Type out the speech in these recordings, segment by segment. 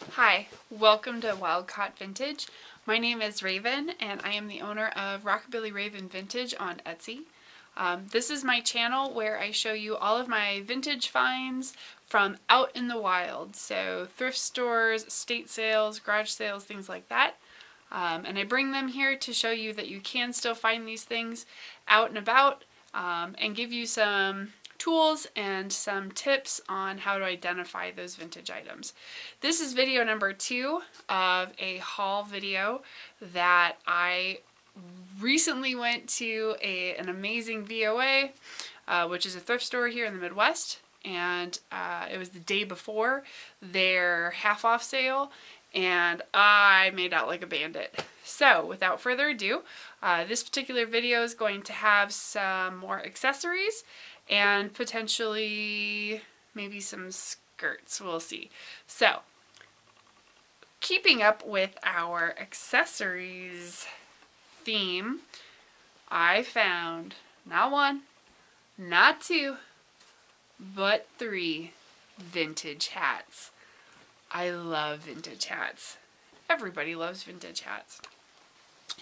Hi, welcome to Wild Caught Vintage. My name is Raven and I am the owner of Rockabilly Raven Vintage on Etsy. This is my channel where I show you all of my vintage finds from out in the wild. So thrift stores, estate sales, garage sales, things like that. And I bring them here to show you that you can still find these things out and about and give you some tools and some tips on how to identify those vintage items. This is video number 2 of a haul video that I recently went to an amazing VOA, which is a thrift store here in the Midwest, and it was the day before their half-off sale, and I made out like a bandit. So without further ado, this particular video is going to have some more accessories and potentially maybe some skirts. We'll see. So, keeping up with our accessories theme, I found not 1, not 2, but 3 vintage hats. I love vintage hats. Everybody loves vintage hats.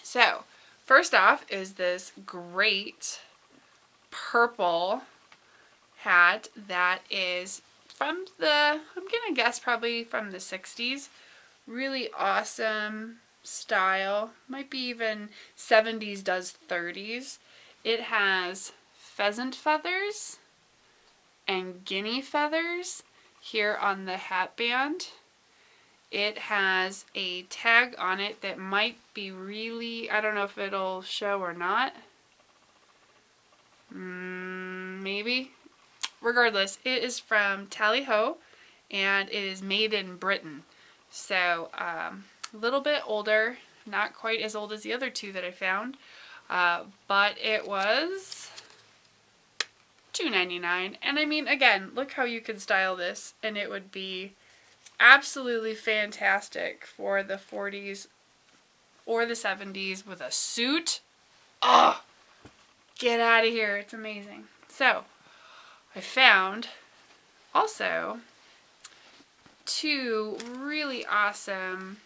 So, first off is this great purple hat that is from I'm gonna guess probably from the 60s. Really awesome style. Might be even 70s does 30s. It has pheasant feathers and guinea feathers here on the hat band. It has a tag on it that might be really, I don't know if it'll show or not. Maybe. Regardless, it is from Tally-Ho and it is made in Britain. So, a little bit older, not quite as old as the other 2 that I found, but it was $2.99. And I mean, again, look how you can style this and it would be absolutely fantastic for the 40s or the 70s with a suit. Oh, get out of here. It's amazing. So, I found also 2 really awesome,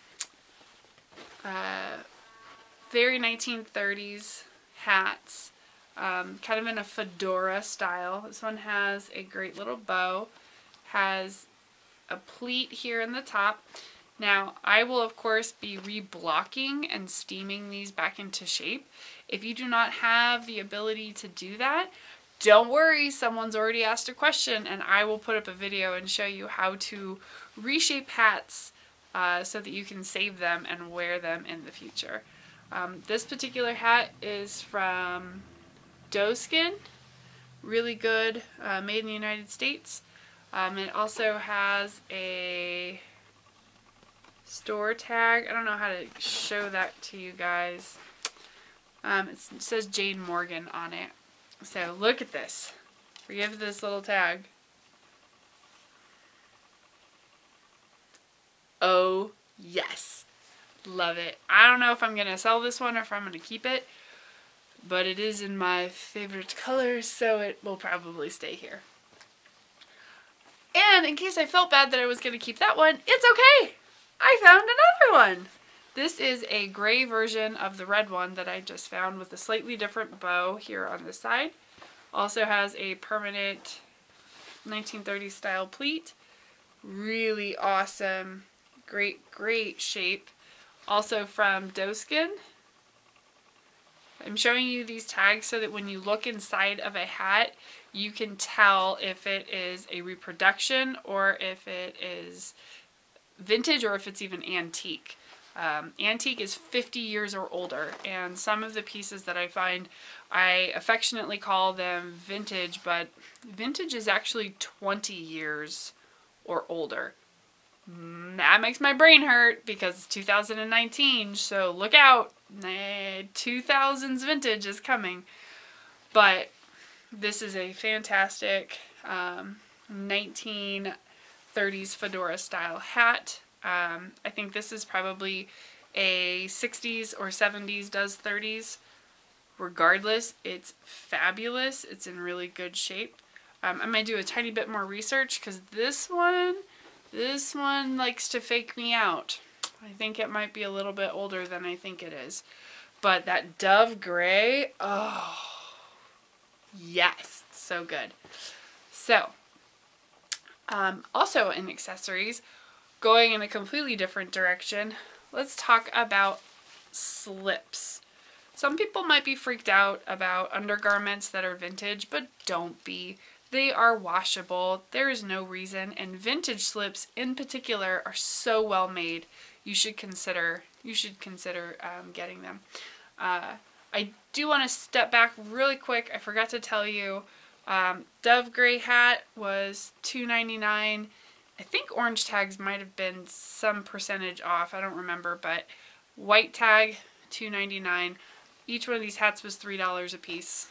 very 1930s hats, kind of in a fedora style. This one has a great little bow, has a pleat here in the top. Now, I will of course be reblocking and steaming these back into shape. If you do not have the ability to do that, don't worry, someone's already asked a question and I will put up a video and show you how to reshape hats so that you can save them and wear them in the future. This particular hat is from doeskin, really good, made in the United States. It also has a store tag. I don't know how to show that to you guys. It says Jane Morgan on it. So look at this. Forgive this little tag. Oh yes. Love it. I don't know if I'm going to sell this one or if I'm going to keep it, but it is in my favorite colors, so it will probably stay here. And in case I felt bad that I was going to keep that one, it's okay. I found another one. This is a gray version of the red one that I just found with a slightly different bow here on the side. Also has a permanent 1930s style pleat. Really awesome. Great shape. Also from doeskin. I'm showing you these tags so that when you look inside of a hat, you can tell if it is a reproduction or if it is vintage or if it's even antique. Antique is 50 years or older, and some of the pieces that I find, I affectionately call them vintage, but vintage is actually 20 years or older. That makes my brain hurt because it's 2019, so look out, 2000s vintage is coming. But this is a fantastic 1930s Fedora Style hat. I think this is probably a 60s or 70s does 30s. Regardless, it's fabulous. It's in really good shape. I might do a tiny bit more research because this one This one likes to fake me out. I think it might be a little bit older than I think it is. But that dove gray, oh, yes, so good. So, also in accessories, going in a completely different direction, let's talk about slips. Some people might be freaked out about undergarments that are vintage, but don't be. They are washable. There is no reason, and vintage slips in particular are so well made. You should consider getting them. I do want to step back really quick. I forgot to tell you, dove gray hat was $2.99. I think orange tags might have been some percentage off. I don't remember, but white tag $2.99. Each one of these hats was $3 a piece.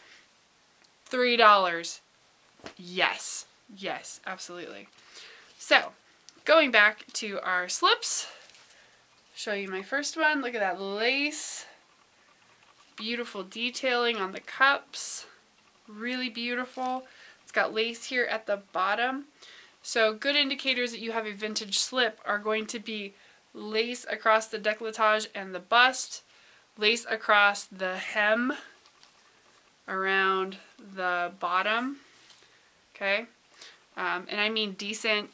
$3. Yes. Yes, absolutely. So, going back to our slips, show you my first one. Look at that lace. Beautiful detailing on the cups. Really beautiful. It's got lace here at the bottom. So good indicators that you have a vintage slip are going to be lace across the décolletage and the bust, lace across the hem around the bottom, okay? And I mean decent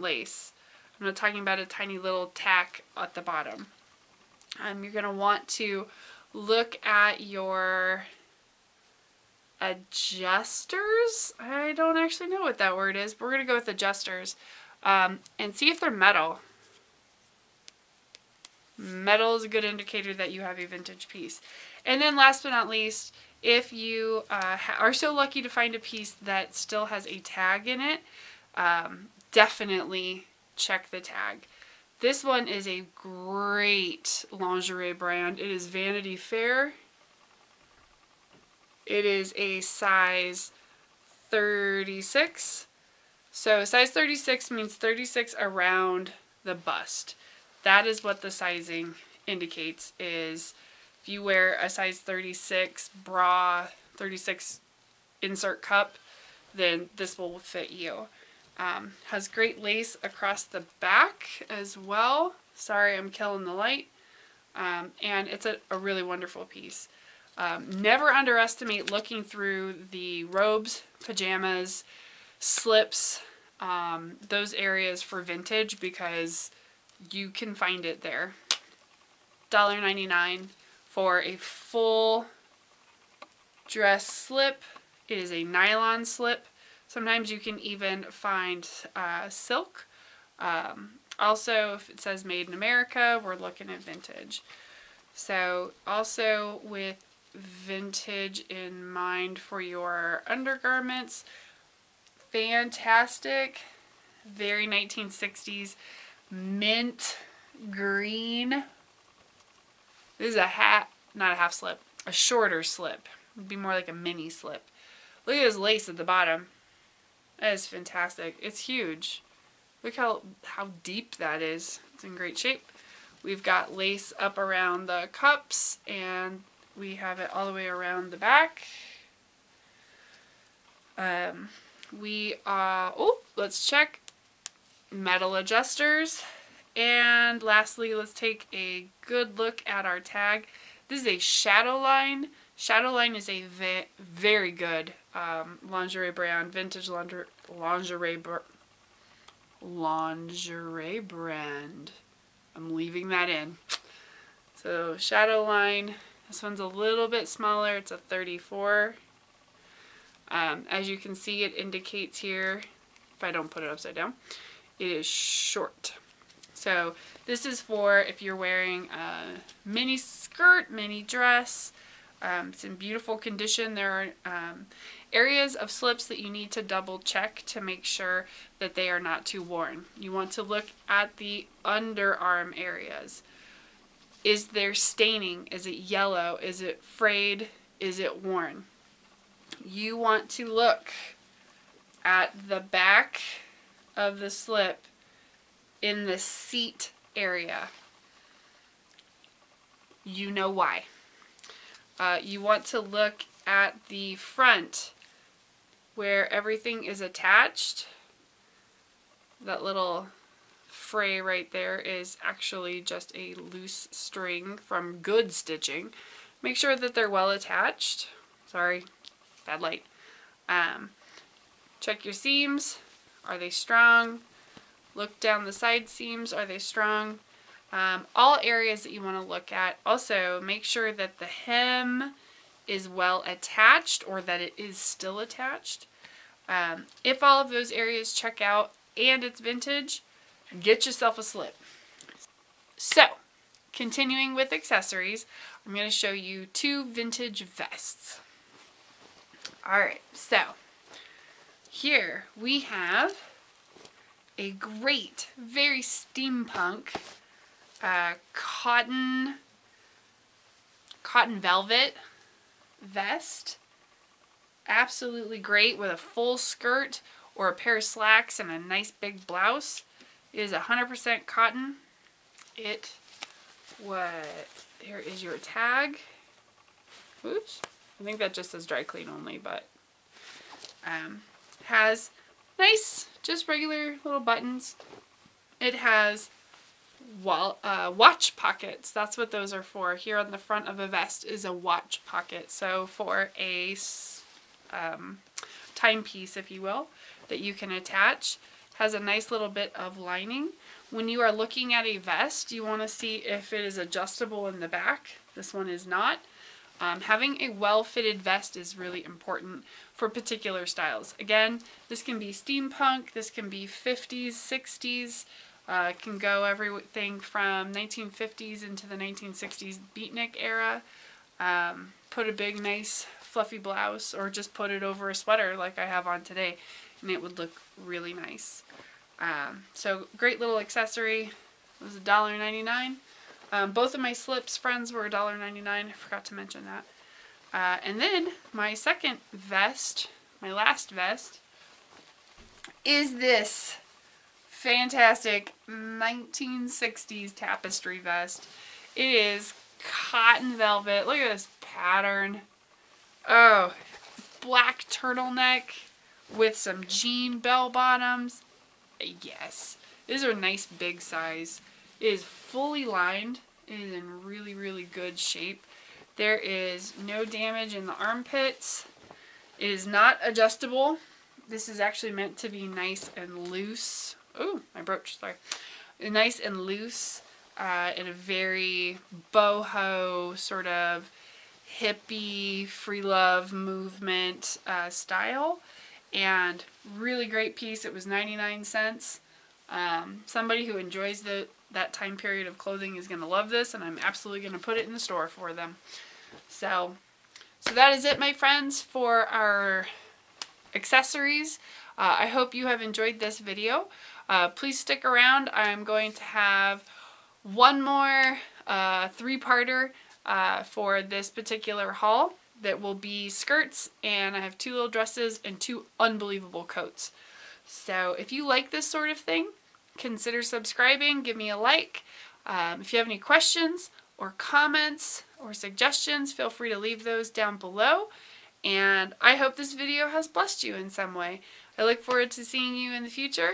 lace. I'm not talking about a tiny little tack at the bottom. You're going to want to look at your adjusters. I don't actually know what that word is, but we're going to go with adjusters, and see if they're metal. Metal is a good indicator that you have a vintage piece. And then last but not least, if you are so lucky to find a piece that still has a tag in it, definitely check the tag. This one is a great lingerie brand. It is Vanity Fair. It is a size 36. So size 36 means 36 around the bust. That is what the sizing indicates. Is if you wear a size 36 bra, 36 insert cup, then this will fit you. Has great lace across the back as well. Sorry, I'm killing the light. And it's a really wonderful piece. Never underestimate looking through the robes, pajamas, slips, those areas for vintage, because you can find it there. $1.99 for a full dress slip. It is a nylon slip. Sometimes you can even find silk. Also, if it says made in America, we're looking at vintage. So also with vintage in mind for your undergarments, fantastic, very 1960s, mint green. This is a hat, not a half slip, a shorter slip. It'd be more like a mini slip. Look at this lace at the bottom. That is fantastic. It's huge. Look how deep that is. It's in great shape. We've got lace up around the cups, and we have it all the way around the back. Let's check metal adjusters. And lastly, let's take a good look at our tag. This is a Shadowline. Shadowline is a very good lingerie brand, vintage lingerie brand. I'm leaving that in. So Shadowline, this one's a little bit smaller. It's a 34. As you can see, it indicates here, if I don't put it upside down, it is short. So this is for if you're wearing a mini skirt, mini dress. It's in beautiful condition. There are areas of slips that you need to double check to make sure that they are not too worn. You want to look at the underarm areas. Is there staining? Is it yellow? Is it frayed? Is it worn? You want to look at the back of the slip in the seat area. You know why. You want to look at the front where everything is attached. That little fray right there is actually just a loose string from good stitching. Make sure that they're well attached. Sorry, bad light. Check your seams. Are they strong? Look down the side seams. Are they strong? All areas that you want to look at. Also, make sure that the hem is well attached or that it is still attached. If all of those areas check out and it's vintage, get yourself a slip. So, continuing with accessories, I'm going to show you 2 vintage vests. Alright, so here we have a great, very steampunk cotton velvet vest. Absolutely great with a full skirt or a pair of slacks and a nice big blouse. It is 100% cotton. Here is your tag. Oops. I think that just says dry clean only, but has nice, just regular little buttons. It has watch pockets. That's what those are for. Here on the front of a vest is a watch pocket. So for a timepiece, if you will, that you can attach. Has a nice little bit of lining. When you are looking at a vest, you want to see if it is adjustable in the back. This one is not. Having a well-fitted vest is really important for particular styles. Again, this can be steampunk, this can be 50s, 60s, it can go everything from 1950s into the 1960s beatnik era. Put a big, nice, fluffy blouse, or just put it over a sweater like I have on today, and it would look really nice. So, great little accessory. It was $1.99. Both of my slips, friends, were $1.99. I forgot to mention that. And then my second vest, my last vest, is this fantastic 1960s tapestry vest. It is cotton velvet. Look at this pattern. Oh, black turtleneck with some jean bell bottoms. Yes, these are nice big size. It is fully lined. It is in really, really good shape. There is no damage in the armpits. It is not adjustable. This is actually meant to be nice and loose. Oh, my brooch, sorry. Nice and loose in a very boho sort of hippie, free love movement style. And really great piece. It was 99 cents. Somebody who enjoys that time period of clothing is going to love this, and I'm absolutely going to put it in the store for them. So that is it, my friends, for our accessories. I hope you have enjoyed this video. Please stick around. I'm going to have one more 3-parter for this particular haul that will be skirts, and I have 2 little dresses and 2 unbelievable coats. So if you like this sort of thing, consider subscribing, give me a like. If you have any questions or comments or suggestions, feel free to leave those down below. And I hope this video has blessed you in some way. I look forward to seeing you in the future.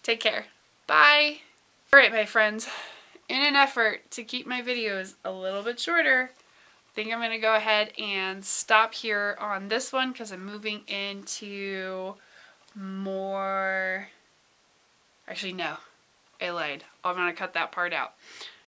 Take care. Bye. Alright, my friends, in an effort to keep my videos a little bit shorter, I think I'm going to go ahead and stop here on this one because I'm moving into more... Actually, no. I lied. I'm going to cut that part out.